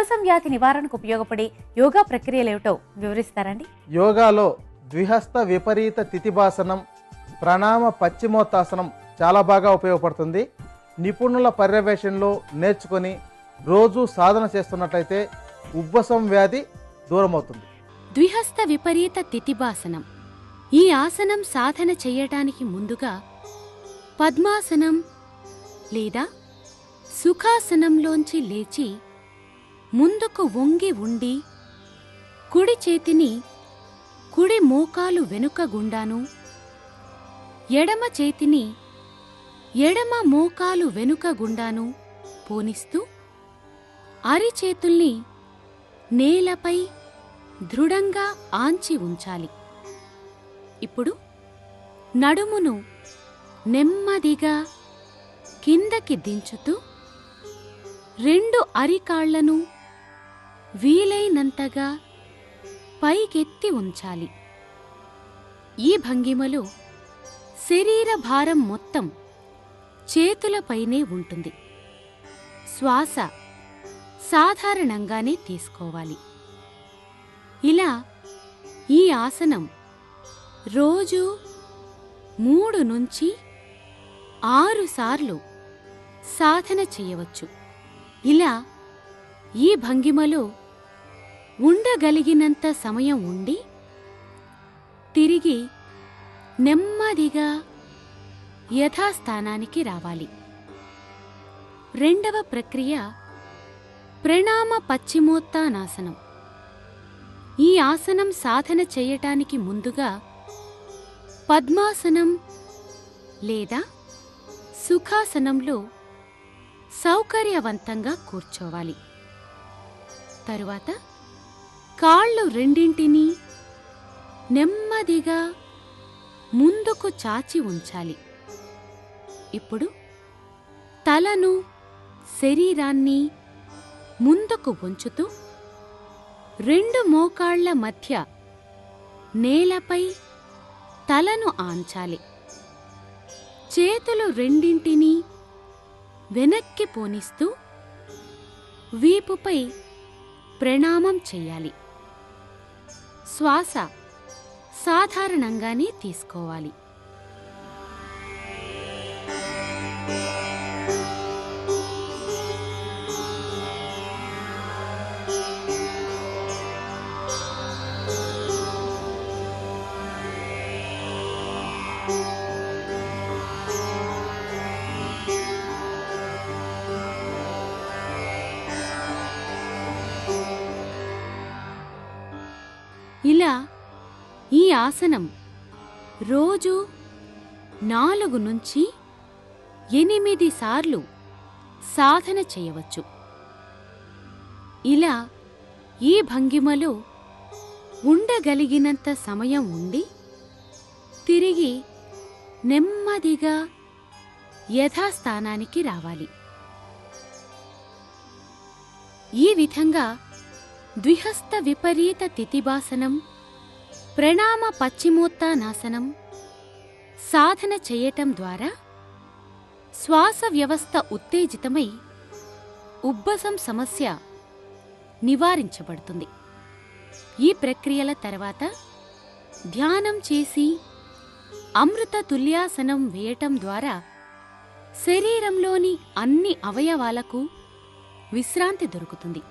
ఉబ్బసం వ్యాధి నివారణకు ఉపయోగపడే యోగా ప్రక్రియలేమిటో వివరిస్తారండి? యోగాలో ద్విహస్త విపరీత తితిబాసనం, ప్రణామ పశ్చిమోత్తాసనం చాలా బాగా ఉపయోగపడుతుంది. నిపుణుల పర్యవేక్షణలో నేర్చుకొని రోజు సాధన చేస్తున్నట్లయితే ఉబ్బసం వ్యాధి దూరమవుతుంది. ద్విహస్త విపరీత తితిబాసనం. ఈ ఆసనం సాధన చెయ్యటానికి ముందుగా పద్మాసనం లేదా సుఖాసనంలోంచి లేచి ముందుకు వంగి ఉండి కుడి చేతిని కుడి మోకాలు వెనుక గుండాను, ఎడమ చేతిని ఎడమ మోకాలు వెనుక గుండాను పోనిస్తూ అరిచేతుల్ని నేలపై దృఢంగా ఆంచి ఉంచాలి. ఇప్పుడు నడుమును నెమ్మదిగా కిందకి దించుతూ రెండు అరికాళ్లను వీలైనంతగా పైకెత్తి ఉంచాలి. ఈ భంగిమలో శరీర భారం మొత్తం చేతులపైనే ఉంటుంది. శ్వాస సాధారణంగానే తీసుకోవాలి. ఇలా ఈ ఆసనం రోజు 3 నుంచి 6 సార్లు సాధన చేయవచ్చు. ఇలా ఈ భంగిమలో ఉండగలిగినంత సమయం ఉండి తిరిగి నెమ్మదిగా యథాస్థానానికి రావాలి. రెండవ ప్రక్రియ ప్రణామ పశ్చిమోత్తానాసనం. ఈ ఆసనం సాధన చేయటానికి ముందుగా పద్మాసనం లేదా సుఖాసనంలో సౌకర్యవంతంగా కూర్చోవాలి. తరువాత కాళ్ళు రెండింటినీ నెమ్మదిగా ముందుకు చాచి ఉంచాలి. ఇప్పుడు తలను శరీరాన్ని ముందుకు వంచుతూ రెండు మోకాళ్ల మధ్య నేలపై తలను ఆంచాలి. చేతులు రెండింటినీ వెనక్కి పోనిస్తూ వీపుపై ప్రణామం చెయ్యాలి. శ్వాస సాధారణంగానే తీసుకోవాలి. ఇలా ఈ ఆసనం రోజు 4 నుంచి 8 సార్లు సాధన చేయవచ్చు. ఇలా ఈ భంగిమలో ఉండగలిగినంత సమయం ఉండి తిరిగి నెమ్మదిగా యథాస్థానానికి రావాలి. ఈ విధంగా ద్విహస్త విపరీత తితిబాసనం, ప్రణామ పశ్చిమోత్తానాసనం సాధన చేయటం ద్వారా శ్వాస వ్యవస్థ ఉత్తేజితమై ఉబ్బసం సమస్య నివారించబడుతుంది. ఈ ప్రక్రియల తర్వాత ధ్యానం చేసి అమృత తుల్యాసనం వేయటం ద్వారా శరీరంలోని అన్ని అవయవాలకు విశ్రాంతి దొరుకుతుంది.